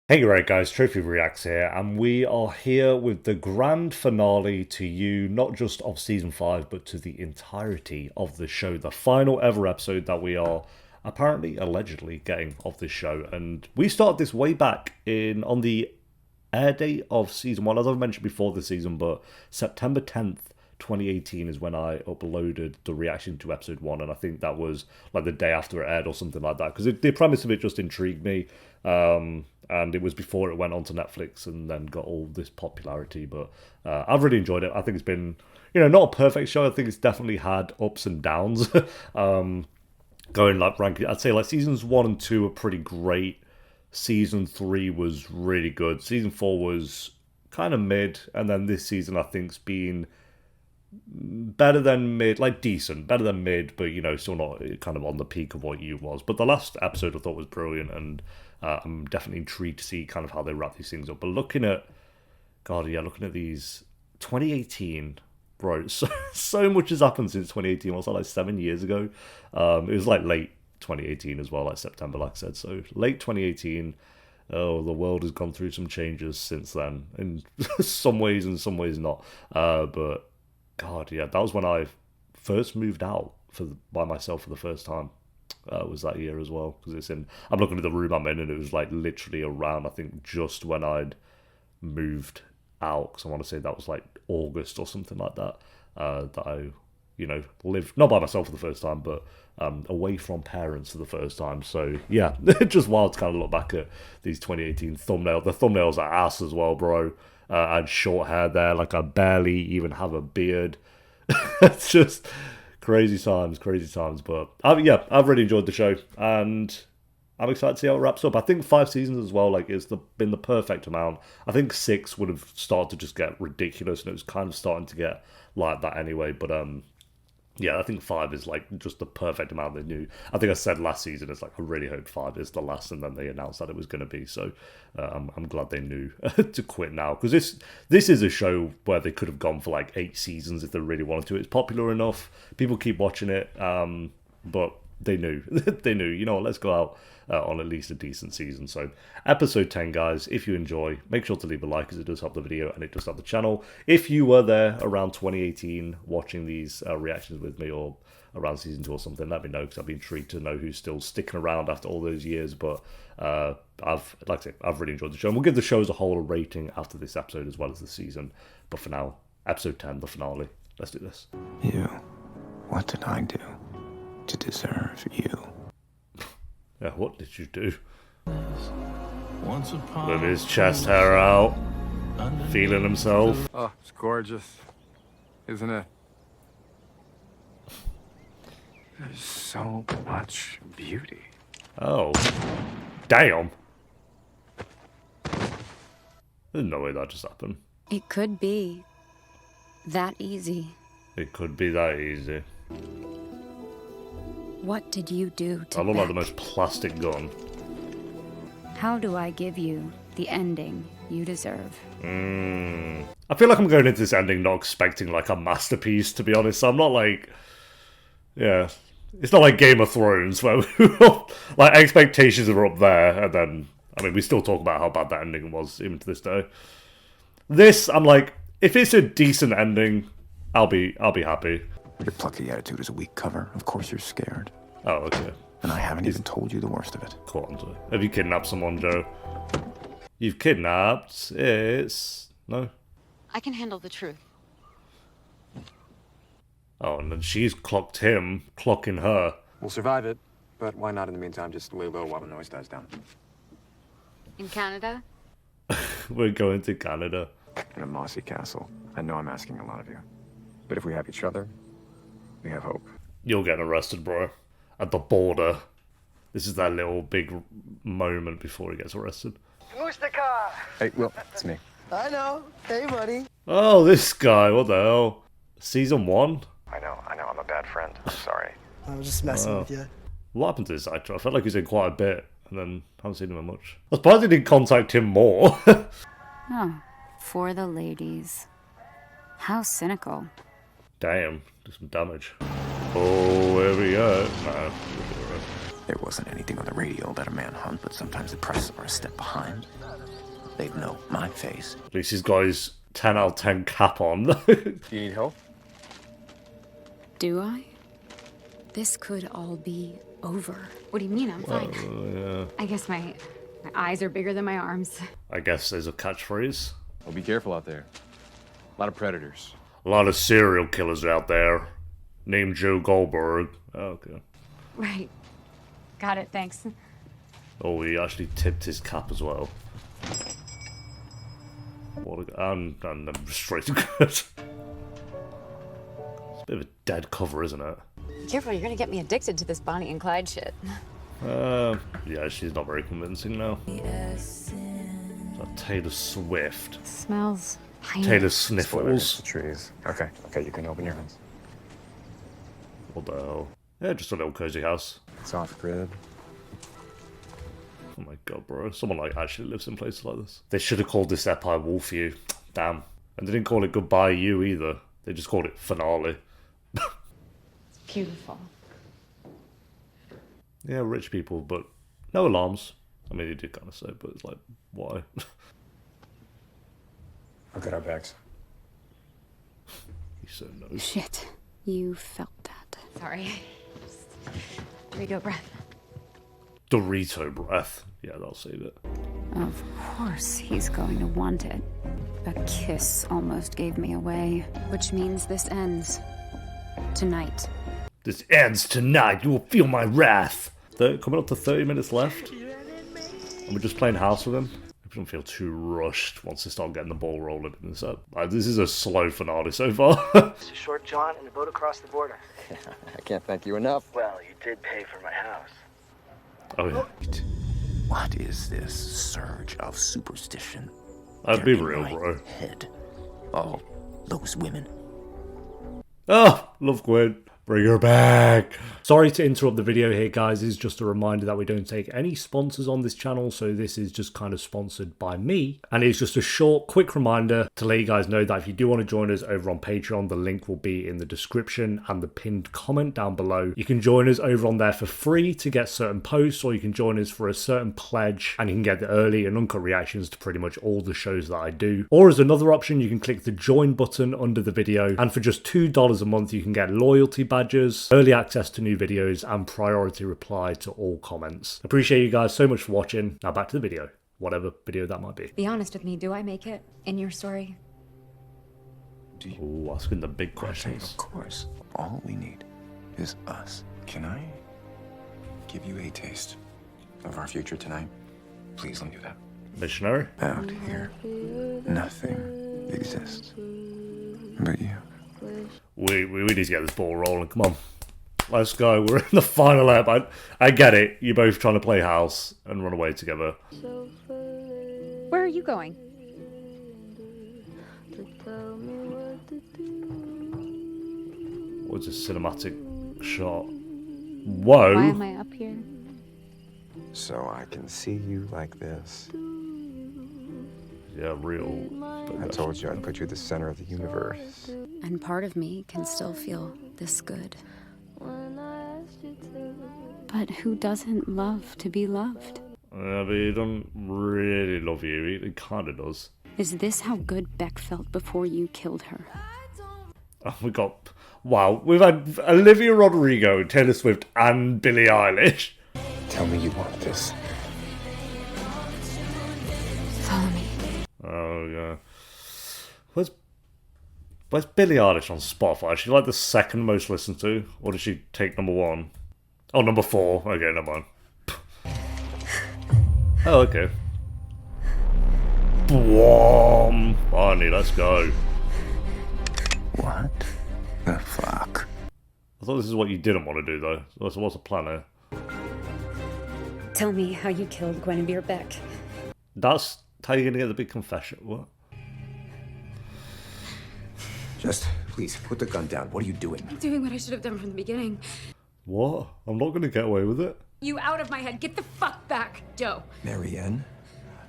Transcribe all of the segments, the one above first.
Hey right guys, Trophy Reacts here, and we are here with the grand finale to you, not just of season 5, but to the entirety of the show, the final ever episode that we are apparently, allegedly getting of this show. And we started this way back on the air date of season 1, as I've mentioned before this season, but September 10th, 2018 is when I uploaded the reaction to episode 1, and I think that was like the day after it aired or something like that, because the premise of it just intrigued me. And it was before it went on to Netflix and then got all this popularity. But I've really enjoyed it. I think it's been, not a perfect show. I think it's definitely had ups and downs. Going like ranking, I'd say like seasons 1 and 2 are pretty great. Season 3 was really good. Season 4 was kind of mid, and then this season I think's been better than mid, like decent, better than mid, but still not kind of on the peak of what you was. But the last episode I thought was brilliant, and I'm definitely intrigued to see kind of how they wrap these things up. But looking at these 2018, bro, so much has happened since 2018. Was that like 7 years ago? It was like late 2018 as well, like September, like I said. So late 2018. Oh, the world has gone through some changes since then, in some ways and some ways not. But God, yeah, that was when I first moved out by myself for the first time. Was that year as well, because I'm looking at the room I'm in, and it was like literally around, I think, just when I'd moved out, because I want to say that was like August or something like that, that I lived not by myself for the first time, but away from parents for the first time. So yeah, just wild to kind of look back at these 2018 thumbnails. The thumbnails are ass as well, bro. I had short hair there, like I barely even have a beard. It's just crazy times. But I've really enjoyed the show, and I'm excited to see how it wraps up. I think 5 seasons as well, like, it's been the perfect amount. I think 6 would have started to just get ridiculous, and it was kind of starting to get like that anyway. But yeah, I think 5 is like just the perfect amount they knew. I think I said last season, it's like I really hope 5 is the last, and then they announced that it was going to be. So I'm glad they knew to quit now, because this is a show where they could have gone for like 8 seasons if they really wanted to. It's popular enough, people keep watching it, but they knew. They knew, let's go out on at least a decent season. So episode 10, guys, if you enjoy, make sure to leave a like, because it does help the video and it does help the channel. If you were there around 2018 watching these reactions with me, or around season 2 or something, let me know, because I'd be intrigued to know who's still sticking around after all those years. But I've really enjoyed the show, and we'll give the show as a whole a rating after this episode as well as the season. But for now, episode 10, the finale. Let's do this. You, what did I do to deserve you? Yeah, what did you do? Once upon With his chest hair out, feeling himself. Oh, it's gorgeous, isn't it? There's so much beauty. Oh, damn. There's no way that just happened. It could be that easy. It could be that easy. What did you do to I look like the Beck? most plastic gun. How do I give you the ending you deserve? I feel like I'm going into this ending not expecting like a masterpiece, to be honest. I'm not like, yeah, it's not like Game of Thrones where like expectations are up there, and then we still talk about how bad that ending was even to this day. This, I'm like, if it's a decent ending, I'll be happy. Your plucky attitude is a weak cover. Of course you're scared. Oh, okay. And I haven't even told you the worst of it. Caught onto it. Have you kidnapped someone, Joe? You've kidnapped. No. I can handle the truth. Oh, and then she's clocked him, clocking her. We'll survive it, but why not in the meantime just lay low while the noise dies down? In Canada? We're going to Canada. In a mossy castle. I know I'm asking a lot of you. But if we have each other, we have hope. You're getting arrested, bro. At the border. This is that little big moment before he gets arrested. Hey, Will, it's me. I know. Hey, buddy. Oh, this guy. What the hell? Season 1? I know, I'm a bad friend. I'm sorry. I was just messing with you. What happened to this actor? I felt like he's in quite a bit, and then haven't seen him in much. I was surprised he didn't contact him more. Oh, for the ladies. How cynical. Damn, do some damage. Oh, here we go. Nah, There wasn't anything on the radio about a manhunt, but sometimes the press are a step behind. They'd know my face. At least he's got his 10 out of 10 cap on. Do you need help? Do I? This could all be over. What do you mean? I'm fine. Yeah. I guess my eyes are bigger than my arms. I guess there's a catchphrase. Well, be careful out there. A lot of predators. A lot of serial killers out there. Named Joe Goldberg. Oh, okay. Right. Got it, thanks. Oh, he actually tipped his cap as well. What a... And then straight to good. It's a bit of a dead cover, isn't it? Be careful, you're gonna get me addicted to this Bonnie and Clyde shit. Yeah, she's not very convincing now. Is that Taylor Swift? Smells pine. Taylor Spoilers, Sniffles? the trees. Okay, you can open your eyes. What the hell? Yeah, just a little cozy house. It's off grid. Oh my god, bro. Someone like actually lives in places like this. They should have called this Empire Wolf You. Damn. And they didn't call it Goodbye You either. They just called it Finale. Beautiful. Yeah, rich people, but no alarms. I mean, they did kind of say, but it's like, why? I'll get our bags. He so knows. Shit. You felt that. Sorry. Just Dorito breath. Dorito breath. Yeah, that'll save it. Of course he's going to want it. A kiss almost gave me away. Which means this ends. Tonight. This ends tonight. You will feel my wrath. Coming up to 30 minutes left. And we're just playing house with him. I don't feel too rushed once they start getting the ball rolling in this up. This is a slow finale so far. It's a short jaunt and a boat across the border. I can't thank you enough. Well, you did pay for my house. Oh yeah. What is this surge of superstition? I'd be They're in real, my bro. Head. Oh, those women. Oh, love Gwen. Bring her back. Sorry to interrupt the video here, guys. This is just a reminder that we don't take any sponsors on this channel, so this is just kind of sponsored by me. And it's just a short, quick reminder to let you guys know that if you do want to join us over on Patreon, the link will be in the description and the pinned comment down below. You can join us over on there for free to get certain posts, or you can join us for a certain pledge, and you can get the early and uncut reactions to pretty much all the shows that I do. Or as another option, you can click the join button under the video, and for just $2 a month, you can get loyalty badges, early access to new videos, and priority reply to all comments. Appreciate you guys so much for watching. Now back to the video, whatever video that might be. Be honest with me, do I make it in your story? Ooh, asking the big Okay, questions. of course. All we need is us. Can I give you a taste of our future tonight? Please let me do that. Missionary? Out here, nothing exists but you. We need to get this ball rolling. Come on. Let's go. We're in the final lap. I get it. You're both trying to play house and run away together. Where are you going? What's this cinematic shot? Whoa. Why am I up here? So I can see you like this. Yeah, real. I told you I'd put you at the center of the universe. And part of me can still feel this good. But who doesn't love to be loved? Yeah, but he don't really love you. He kind of does. Is this how good Beck felt before you killed her? Oh, we got... Wow, we've had Olivia Rodrigo, Taylor Swift, and Billie Eilish. Tell me you want this. Follow me. Oh, yeah. Where's Billie Eilish on Spotify? Is she like the second most listened to? Or did she take number one? Oh, number 4. Okay, never mind. Oh, okay. Boom! Finally, let's go. What the fuck? I thought this is what you didn't want to do, though. So what's the plan here? Tell me how you killed Guinevere Beck. That's how you're gonna get the big confession. What? Just, please, put the gun down. What are you doing? I'm doing what I should have done from the beginning. What? I'm not gonna get away with it. You out of my head. Get the fuck back, Joe. Marianne?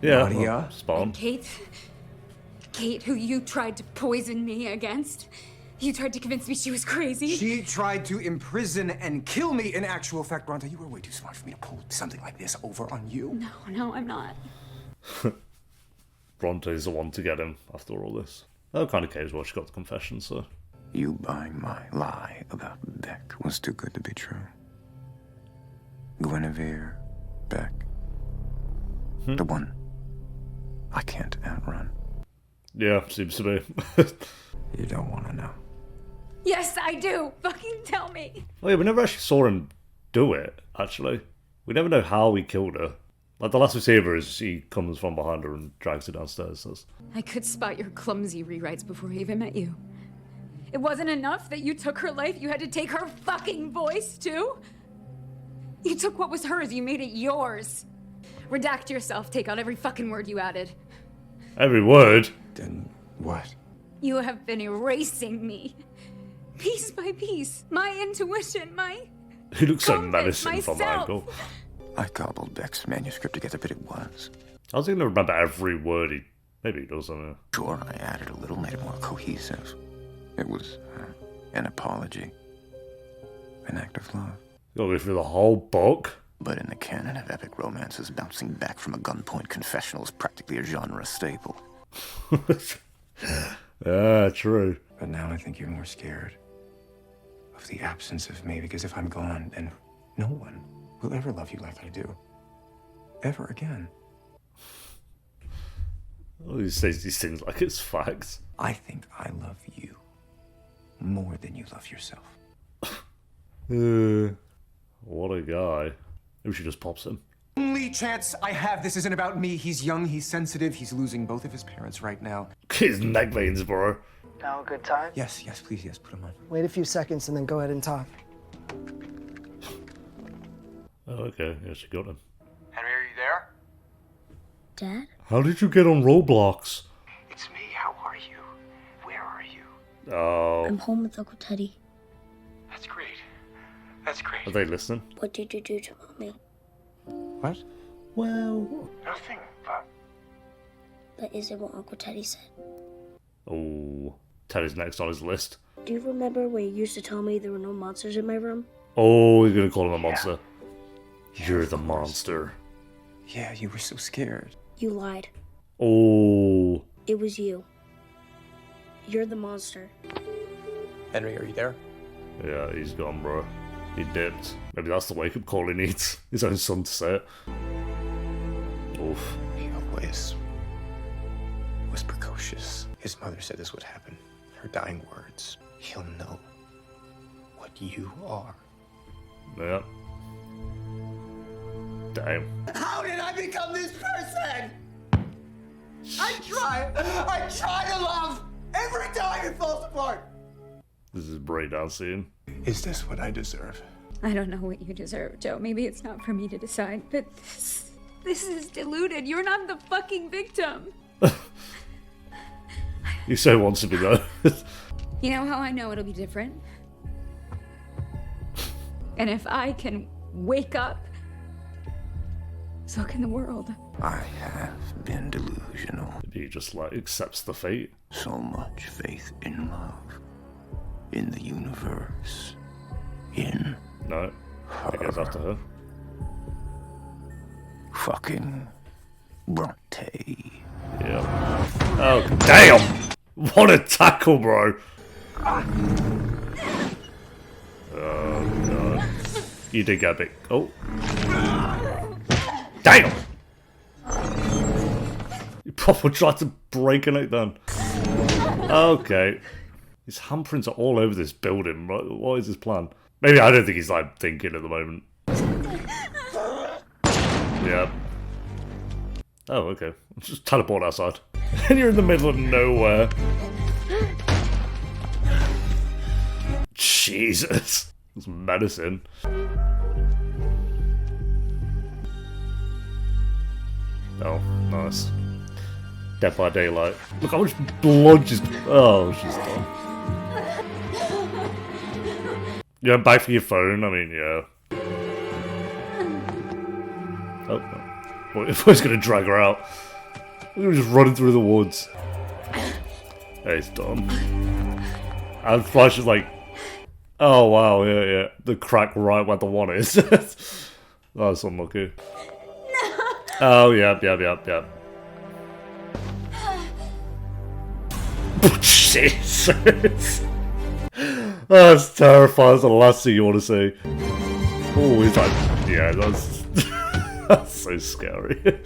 Yeah, Nadia? well, spawn. Kate, who you tried to poison me against. You tried to convince me she was crazy. She tried to imprison and kill me. In actual fact, Bronte, you were way too smart for me to pull something like this over on you. No, I'm not. Bronte's the one to get him after all this. Oh, kind of cares what she got the confession, so. You buying my lie about Beck was too good to be true. Guinevere, Beck. The one I can't outrun. Yeah, seems to be. You don't want to know. Yes, I do. Fucking tell me. Oh yeah, we never actually saw him do it, actually. We never know how he killed her. Like, the last we see of her is he comes from behind her and drags her downstairs. Says, I could spot your clumsy rewrites before I even met you. It wasn't enough that you took her life, you had to take her fucking voice, too? You took what was hers, you made it yours. Redact yourself, take out every fucking word you added. every word. Then what? You have been erasing me. Piece by piece. My intuition, my... He looks so compass, menacing from that myself. angle. I cobbled Beck's manuscript together, but it was. I was going to remember every word he... Maybe he does, I don't know. Sure, I added a little, made it more cohesive. It was an apology. An act of love. Go through the whole book. But in the canon of epic romances, bouncing back from a gunpoint confessional is practically a genre staple. Yeah, true. But now I think you're more scared of the absence of me, because if I'm gone, then no one will ever love you like I do. Ever again. Oh, he says these things like it's facts. I think I love you more than you love yourself. What a guy. Maybe she just pops him. Only chance I have this isn't about me. He's young, he's sensitive, he's losing both of his parents right now. His neck veins, bro. Now a good time? Yes, please, yes, put him on. Wait a few seconds and then go ahead and talk. Oh, okay. Yeah, she got him. Henry, are you there? Dad? How did you get on Roblox? It's me, how are you? Where are you? Oh. I'm home with Uncle Teddy. That's great. That's great. Are they listening? What did you do to Mommy? What? Well... Nothing, but... That isn't what Uncle Teddy said. Oh. Teddy's next on his list. Do you remember when you used to tell me there were no monsters in my room? Oh, you're gonna call him a monster. Yeah, You're of the course. monster. Yeah, you were so scared. You lied. Oh. It was you. You're the monster. Henry, are you there? Yeah, he's gone, bro. He dipped. Maybe that's the wake-up call he needs. His own son to say it. Oof. He always was precocious. His mother said this would happen. Her dying words. He'll know what you are. Yeah. Damn. How did I become this person? I try to love. Every time it falls apart. This is a breakdown scene. Is this what I deserve? I don't know what you deserve, Joe. Maybe it's not for me to decide, but this is deluded. You're not the fucking victim. You so wants to be though. You know how I know it'll be different? And if I can wake up, so can the world. I have been delusional. Maybe he just like accepts the fate. So much faith in love. In the universe. In No. He goes after her. fucking Bronte. Yeah. Oh, damn! What a tackle, bro! Oh, God. You did get a bit... Oh. Damn! You probably tried to break a neck then. Okay. His handprints are all over this building. What is his plan? Maybe I don't think he's like thinking at the moment. Yeah. Oh, okay. Just teleport outside. And you're in the middle of nowhere. Jesus. It's medicine. Oh, nice. Dead by Daylight. Look how much blood she's... Oh, she's done. You went back for your phone? I mean, yeah. Oh, no. Well, if I was going to drag her out, we were just running through the woods. Hey, it's done. And Flash is like, oh wow, yeah. The crack right where the one is. That's unlucky. No. Oh, yep. Jesus. That's terrifying. That's the last thing you want to see. Oh, he's like, yeah, that's that's so scary.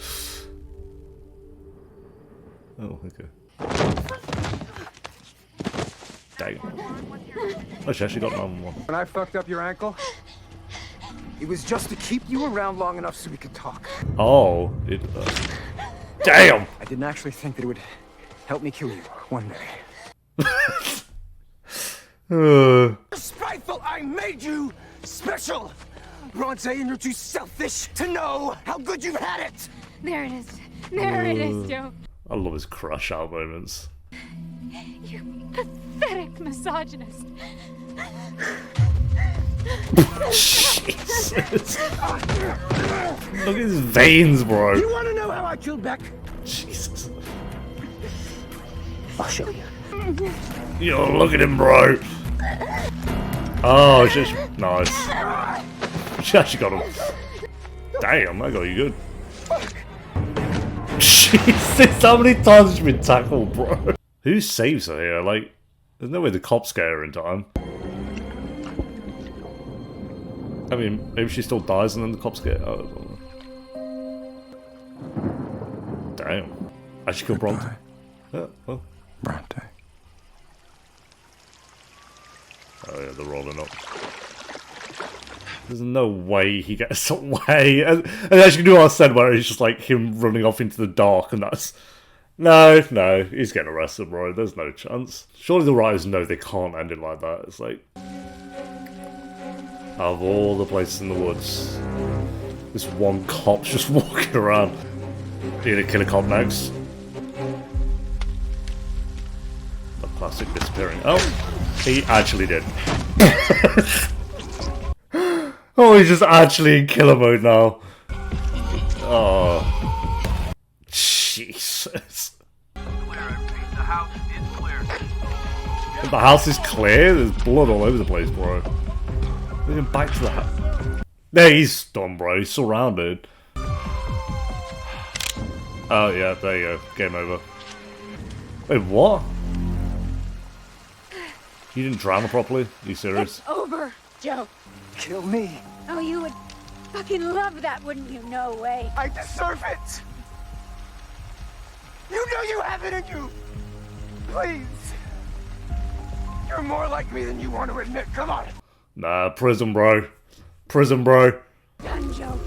Oh, okay. Dang. Oh, she actually got 911. When I fucked up your ankle, it was just to keep you around long enough so we could talk. Oh, damn! I didn't actually think that it would help me kill you one day. Spiteful, I made you special! Bronte, and you're too selfish to know how good you've had it! There it is. There it is, Joe. I love his crush out moments. You pathetic misogynist. Jesus. Look at his veins, bro. You want to know how I killed Beck? Jesus. I'll show you. Yo, look at him, bro. Oh, she's nice. She actually got him. Damn, that got you good. Jesus, how many times has she been tackled, bro? Who saves her here? Like, there's no way the cops get her in time. I mean, maybe she still dies and then the cops get her. Oh, damn. I should kill Bronte. Yeah, well. Bronte. Oh yeah, they're rolling up. There's no way he gets away. And as you can do what I said, where it's just like him running off into the dark, and that's... No, he's getting arrested, bro. There's no chance. Surely the writers know they can't end it like that. It's like... Out of all the places in the woods, this one cop's just walking around. You're gonna kill a cop next? The classic disappearing. Oh! He actually did. Oh, he's just actually in killer mode now. Oh. Jesus. The house is clear? There's blood all over the place, bro. We're going back to the house. There, he's done, bro. He's surrounded. Oh, yeah, there you go. Game over. Wait, what? You didn't drown her properly? Are you serious? It's over, Joe. Kill me. Oh, you would fucking love that, wouldn't you? No way. I deserve it. You know you have it in you. Please. You're more like me than you want to admit. Come on. Nah, prison, bro. Prison, bro. Done, Joe.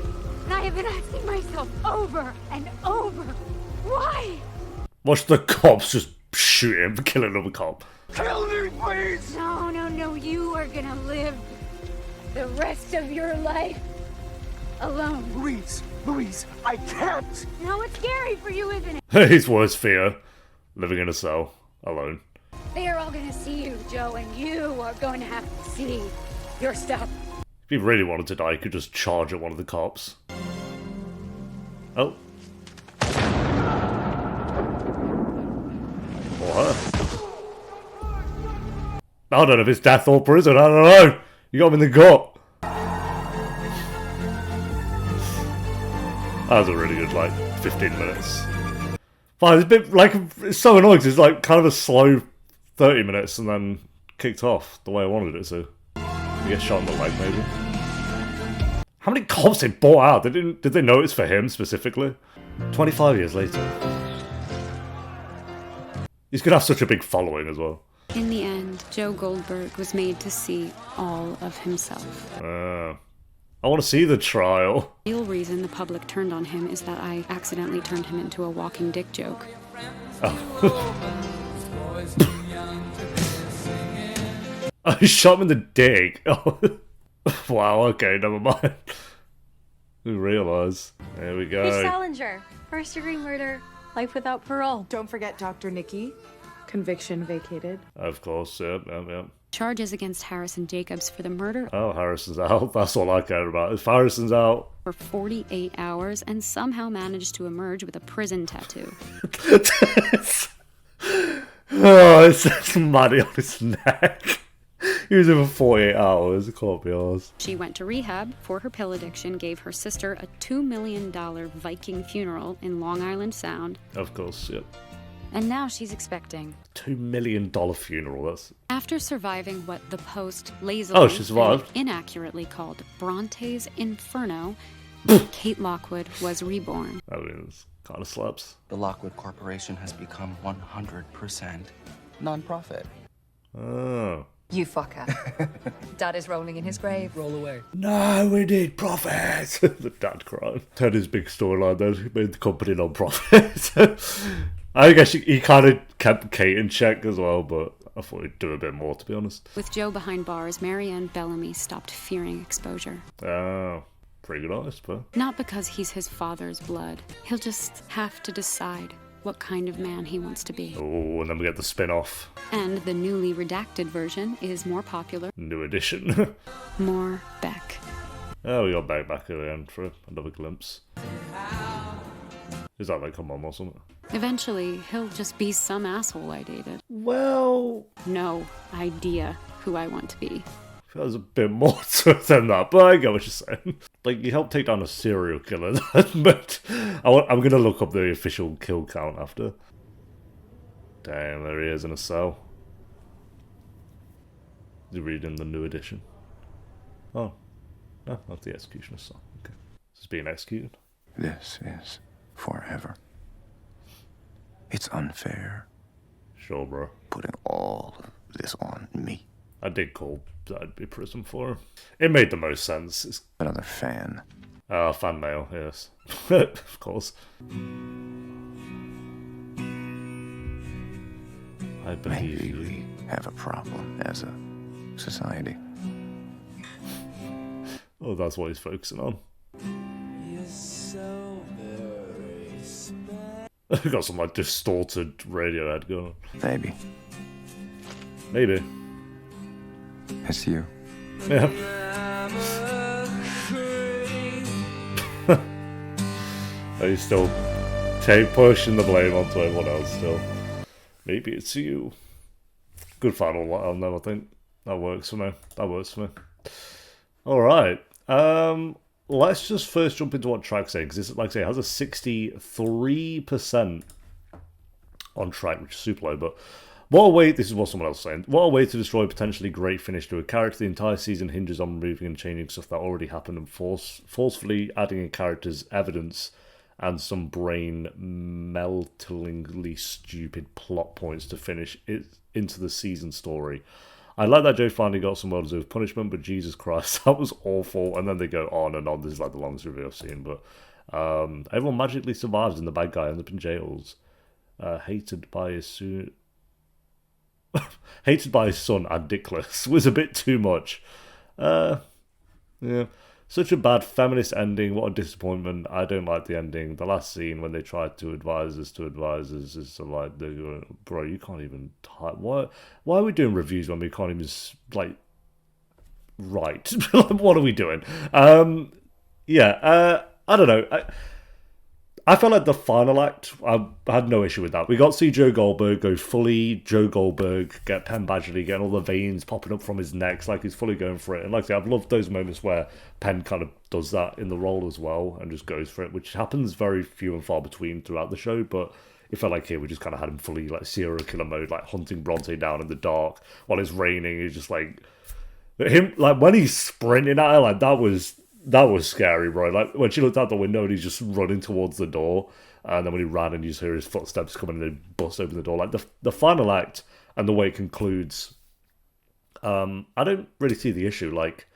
And I have been asking myself over and over, why? Watch the cops just shoot him, kill another cop. Kill me, please. No. You are gonna live the rest of your life alone. Louise, I can't. No, it's scary for you, isn't it? His worst fear. Living in a cell. Alone. They are all gonna see you, Joe, and you are going to have to see your stuff. If he really wanted to die, he could just charge at one of the cops. Oh. Or her. I don't know if it's death or prison, I don't know. You got him in the gut. That was a really good, like, 15 minutes. Fine, it's a bit, like, it's so annoying because it's, like, kind of a slow 30 minutes and then kicked off the way I wanted it to. You get shot in the leg, maybe. How many cops they bought out? Did they notice for him, specifically? 25 years later. He's gonna have such a big following as well. In the end, Joe Goldberg was made to see all of himself. I want to see the trial. The real reason the public turned on him is that I accidentally turned him into a walking dick joke. I shot him in the dick. Oh. Wow, okay, never mind. We realise. There we go. Fish Salinger, first-degree murder, life without parole. Don't forget Dr. Nikki. Conviction vacated. Of course, yep. Charges against Harrison Jacobs for the murder. Oh, Harrison's out. That's all I care about. If Harrison's out. For 48 hours and somehow managed to emerge with a prison tattoo. Oh, it's Maddie on his neck. He was in for 48 hours. It can't be ours. She went to rehab for her pill addiction, gave her sister a $2 million Viking funeral in Long Island Sound. Of course, yep. And now she's expecting. $2 million funeral, that's... After surviving what the Post lazily she survived. and inaccurately called Bronte's Inferno, Kate Lockwood was reborn. I mean, it's kind of slaps. The Lockwood Corporation has become 100% non-profit. Oh. You fucker. Dad is rolling in his grave. Roll away. No, we need profit. The dad crying. Turned his big storyline then. He made the company non-profit. I guess he kind of kept Kate in check as well, but I thought he'd do a bit more, to be honest. With Joe behind bars, Marianne Bellamy stopped fearing exposure. Oh, pretty good artist, but... Not because he's his father's blood. He'll just have to decide what kind of man he wants to be. Oh, and then we get the spin-off. And the newly redacted version is more popular. New edition. More Beck. Oh, we got Beck back at the end for another glimpse. Is that like her mum or something? Eventually, he'll just be some asshole I dated. Well... No idea who I want to be. There's a bit more to it than that, but I get what you're saying. Like, you helped take down a serial killer, but I'm going to look up the official kill count after. Damn, there he is in a cell. Is he reading the new edition? Oh, no, that's the executioner's cell. Okay. He's being executed. This is forever. It's unfair. Sure, bro. Putting all of this on me. I did call that'd be prison for him. It made the most sense. It's... Another fan. Fan mail, yes. Of course. I believe Maybe you. we have a problem as a society. Oh, that's what he's focusing on. Got some like distorted Radiohead going. Maybe. It's you. Yeah. He's still pushing the blame onto everyone else still. Maybe it's you. Good final one, I think. That works for me. Alright. Let's just first jump into what track say, because like I say, it has a 63% on track, which is super low, but what a way, this is what someone else is saying, what a way to destroy a potentially great finish to a character. The entire season hinges on removing and changing stuff that already happened and forcefully adding in characters' evidence and some brain-meltingly stupid plot points to finish it into the season story. I like that Joe finally got some well-deserved punishment, but Jesus Christ, that was awful. And then they go on and on. This is like the longest review I've seen, but everyone magically survives and the bad guy ends up in jails. Hated by his son and Dickless was a bit too much. Yeah. Such a bad feminist ending. What a disappointment. I don't like the ending. The last scene when they tried to advise us is like, they're going, bro, you can't even type. Why are we doing reviews when we can't even, like, write? What are we doing? I don't know. I felt like the final act, I had no issue with that. We got to see Joe Goldberg go fully Joe Goldberg, get Penn Badgley, getting all the veins popping up from his neck. It's like he's fully going for it. And like I say, I've loved those moments where Penn kind of does that in the role as well and just goes for it, which happens very few and far between throughout the show. But it felt like here we just kind of had him fully like serial killer mode, like hunting Bronte down in the dark while it's raining. He's just like, him, like when he's sprinting at her, like that was scary, bro. Like when she looked out the window and he's just running towards the door, and then when he ran and you just hear his footsteps coming and they bust open the door. Like the final act and the way it concludes, I don't really see the issue. Like,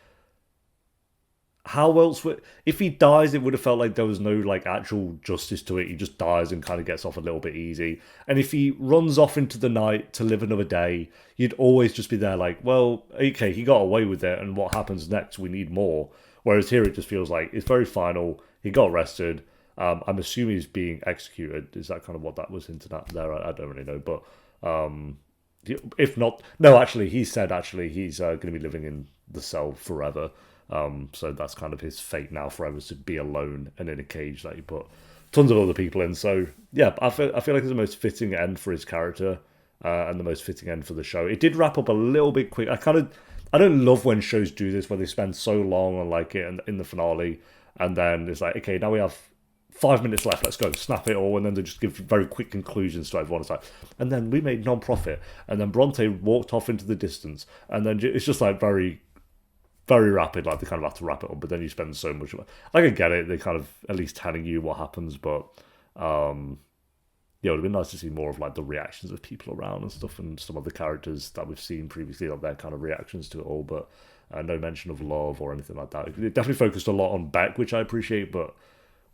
how else would, if he dies, it would have felt like there was no like actual justice to it. He just dies and kind of gets off a little bit easy. And if he runs off into the night to live another day, you'd always just be there like, well, okay, he got away with it, and what happens next? We need more. Whereas here it just feels like it's very final. He got arrested. I'm assuming he's being executed. Is that kind of what that was hinted at there? I don't really know. But if not, no, actually, he said he's going to be living in the cell forever. So that's kind of his fate now forever, to be alone and in a cage that he put tons of other people in. So yeah, I feel like it's the most fitting end for his character. and the most fitting end for the show. It did wrap up a little bit quick. I don't love when shows do this, where they spend so long on like it in the finale, and then it's like, okay, now we have 5 minutes left, let's go, snap it all, and then they just give very quick conclusions to everyone. It's like, and then we made non-profit, and then Bronte walked off into the distance, and then it's just like very, very rapid, like they kind of have to wrap it up, but then you spend so much. Like, I get it, they kind of at least telling you what happens, but yeah, it would have been nice to see more of like the reactions of people around and stuff, and some of the characters that we've seen previously, like their kind of reactions to it all, but no mention of love or anything like that. It definitely focused a lot on Beck, which I appreciate, but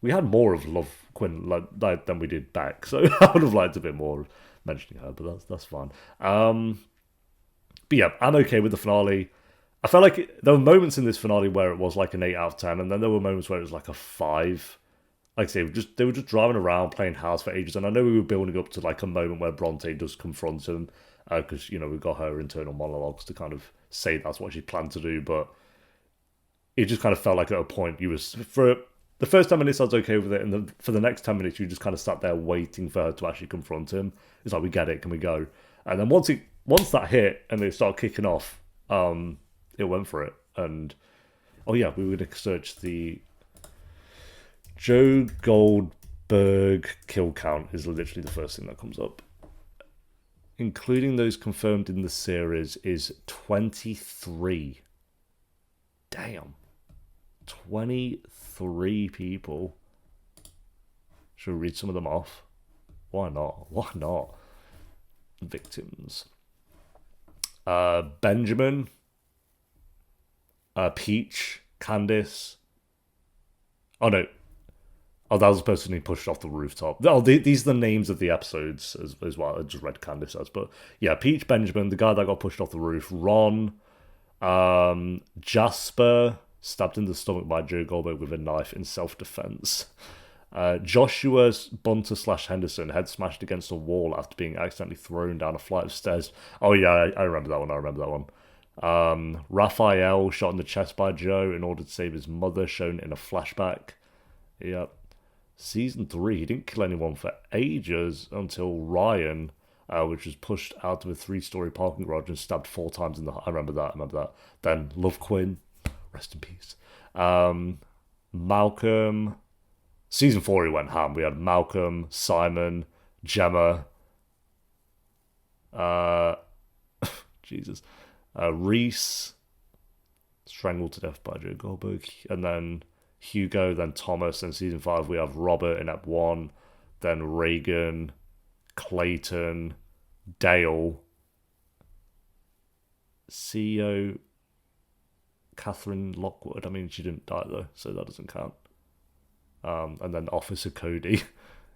we had more of Love Quinn like than we did Beck, so I would have liked a bit more mentioning her, but that's fine. But yeah, I'm okay with the finale. I felt like there were moments in this finale where it was like an 8 out of 10, and then there were moments where it was like a 5. Like I say, they were just driving around playing house for ages, and I know we were building up to like a moment where Bronte does confront him, because you know we've got her internal monologues to kind of say that's what she planned to do, but it just kind of felt like at a point you was for the first 10 minutes I was okay with it, and then for the next 10 minutes you just kind of sat there waiting for her to actually confront him. It's like, we get it, can we go? And then once that hit and they started kicking off, it went for it. And oh yeah, we were going to search the Joe Goldberg kill count is literally the first thing that comes up. Including those confirmed in the series is 23. Damn. 23 people. Should we read some of them off? Why not? Why not? Victims. Benjamin. Peach. Candice. Oh no. Oh, that was the person who pushed off the rooftop. Oh, these are the names of the episodes as well. I just read Candice as, but yeah, Peach, Benjamin, the guy that got pushed off the roof, Ron, Jasper, stabbed in the stomach by Joe Goldberg with a knife in self-defense. Joshua Bunter / Henderson, head smashed against a wall after being accidentally thrown down a flight of stairs. Oh yeah, I remember that one. Raphael shot in the chest by Joe in order to save his mother, shown in a flashback. Yep. Season 3, he didn't kill anyone for ages until Ryan, which was pushed out of a 3-story parking garage and stabbed 4 times in the... I remember that. Then Love Quinn, rest in peace. Malcolm. Season 4 he went ham. We had Malcolm, Simon, Gemma, Jesus, Reese, strangled to death by Joe Goldberg, and then Hugo, then Thomas. In season 5 we have Robert in Ep 1, then Reagan, Clayton, Dale, CEO Catherine Lockwood. I mean, she didn't die though, so that doesn't count. And then Officer Cody.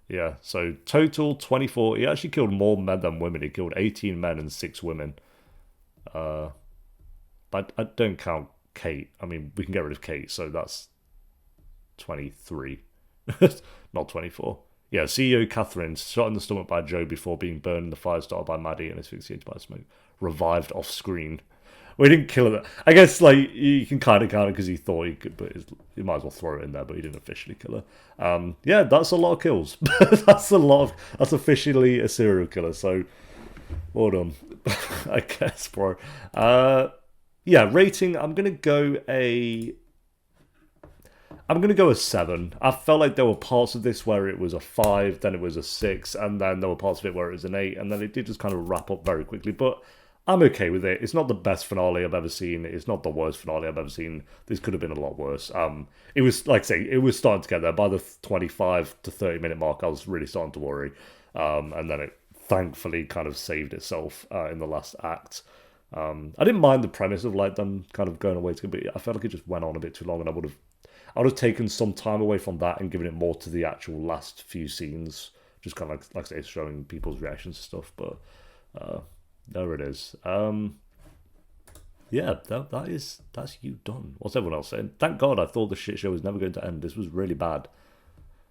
Yeah, so total 24. He actually killed more men than women. He killed 18 men and 6 women. But I don't count Kate. I mean, we can get rid of Kate, so that's 23. Not 24. Yeah, CEO Catherine, shot in the stomach by Joe before being burned in the fire started by Maddie and asphyxiated by smoke. Revived off screen. We didn't kill her. I guess like you can kind of count it because he thought he could, but you might as well throw it in there. But he didn't officially kill her. Yeah, that's a lot of kills. That's officially a serial killer. So well done, I guess, bro. Yeah, rating. I'm gonna go a 7. I felt like there were parts of this where it was a 5, then it was a 6, and then there were parts of it where it was an 8, and then it did just kind of wrap up very quickly. But I'm okay with it. It's not the best finale I've ever seen. It's not the worst finale I've ever seen. This could have been a lot worse. It was, like I say, it was starting to get there. By the 25 to 30 minute mark, I was really starting to worry. And then it thankfully kind of saved itself in the last act. I didn't mind the premise of like them kind of going away to, but I felt like it just went on a bit too long, and I would have taken some time away from that and given it more to the actual last few scenes, just kind of like I say, showing people's reactions to stuff. But there it is. Yeah, that's you done. What's everyone else saying? Thank God, I thought the shit show was never going to end. This was really bad.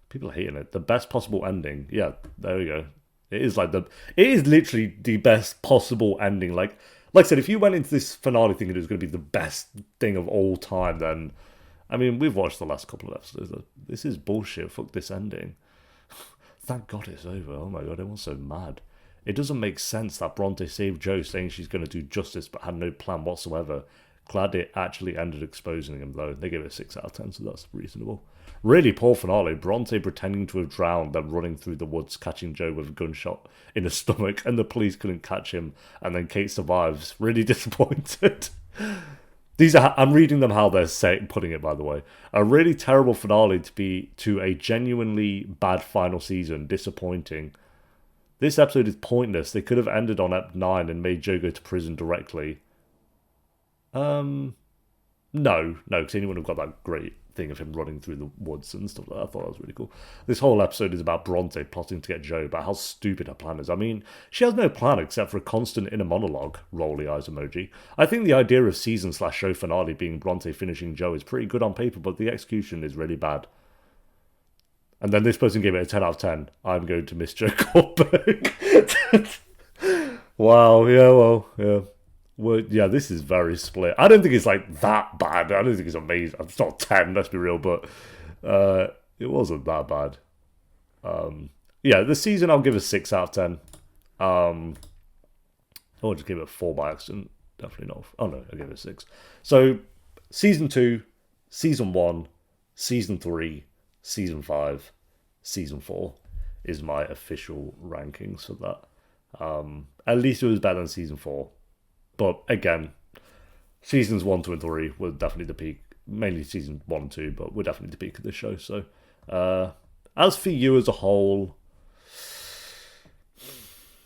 People are hating it. The best possible ending. Yeah, there we go. It is literally the best possible ending. Like I said, if you went into this finale thinking it was going to be the best thing of all time, then I mean, we've watched the last couple of episodes. This is bullshit. Fuck this ending. Thank God it's over. Oh my God, everyone's so mad. It doesn't make sense that Bronte saved Joe saying she's going to do justice but had no plan whatsoever. Glad it actually ended exposing him, though. They gave it a 6 out of 10, so that's reasonable. Really poor finale. Bronte pretending to have drowned, then running through the woods, catching Joe with a gunshot in the stomach, and the police couldn't catch him, and then Kate survives. Really disappointed. These are, I'm reading them how they're putting it, by the way. A really terrible finale to a genuinely bad final season. Disappointing. This episode is pointless. They could have ended on Ep 9 and made Joe go to prison directly. No, because anyone would have got that great thing of him running through the woods and stuff like that. I thought that was really cool. This whole episode is about Bronte plotting to get Joe, about how stupid her plan is. I mean, she has no plan except for a constant inner monologue, rolly eyes emoji. I think the idea of season/show finale being Bronte finishing Joe is pretty good on paper, but the execution is really bad. And then this person gave it a 10 out of 10. I'm going to miss Joe Goldberg. Wow, yeah, well, yeah. Well, yeah, this is very split. I don't think it's like that bad. I don't think it's amazing. It's not 10, let's be real, but it wasn't that bad. Yeah, the season I'll give a 6 out of 10. I won't just give it a 4 by accident. Definitely not. Oh no, I gave it a 6. So, season 2, season 1, season 3, season 5, season 4 is my official rankings for that. At least it was better than season 4. But again, seasons 1, 2, and 3 were definitely the peak. Mainly season 1 and 2, but were definitely the peak of the show. So, as for you as a whole,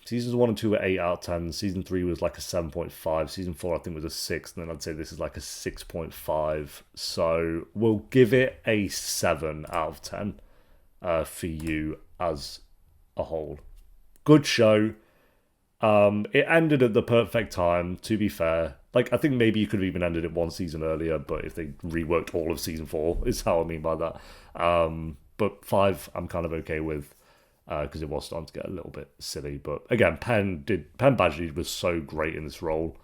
seasons 1 and 2 were 8 out of 10. Season 3 was like a 7.5. Season 4, I think, was a 6. And then I'd say this is like a 6.5. So, we'll give it a 7 out of 10 for you as a whole. Good show. It ended at the perfect time, to be fair. Like, I think maybe you could have even ended it 1 season earlier, but if they reworked all of season 4, is how I mean by that. But 5, I'm kind of okay with, because it was starting to get a little bit silly. But again, Penn Badgley was so great in this role,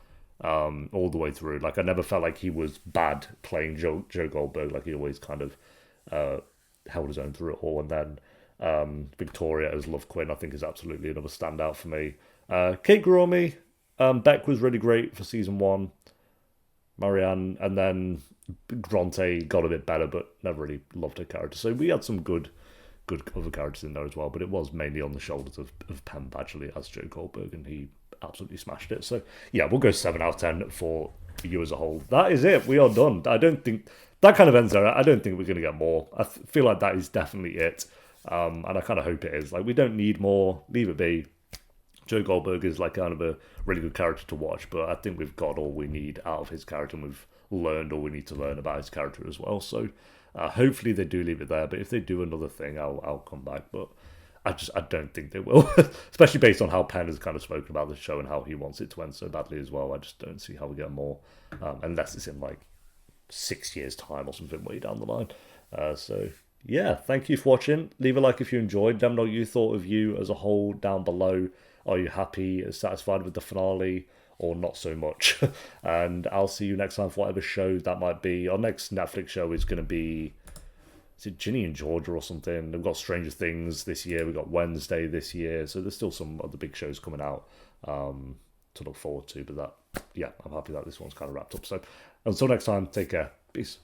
all the way through. Like, I never felt like he was bad playing Joe Goldberg. Like, he always kind of held his own through it all. And then Victoria as Love Quinn, I think, is absolutely another standout for me. Kate grew on me. Beck was really great for season 1. Marianne, and then Bronte got a bit better, but never really loved her character. So we had some good other characters in there as well, but it was mainly on the shoulders of Penn Badgley as Joe Goldberg, and he absolutely smashed it. So yeah, we'll go 7 out of 10 for you as a whole. That is it. We are done. I don't think that kind of ends there. I don't think we're going to get more. I feel like that is definitely it, and I kind of hope it is. Like, we don't need more. Leave it be. Joe Goldberg is like kind of a really good character to watch, but I think we've got all we need out of his character, and we've learned all we need to learn about his character as well. So hopefully they do leave it there, but if they do another thing, I'll come back. But I don't think they will, especially based on how Penn has kind of spoken about the show and how he wants it to end so badly as well. I just don't see how we get more, unless it's in like 6 years' time or something way down the line. So yeah, thank you for watching. Leave a like if you enjoyed. Let me know what you thought of you as a whole down below. Are you happy, satisfied with the finale, or not so much? And I'll see you next time for whatever show that might be. Our next Netflix show is going to be, is it Ginny and Georgia or something? We've got Stranger Things this year. We've got Wednesday this year. So there's still some other big shows coming out to look forward to. But that, yeah, I'm happy that this one's kind of wrapped up. So until next time, take care. Peace.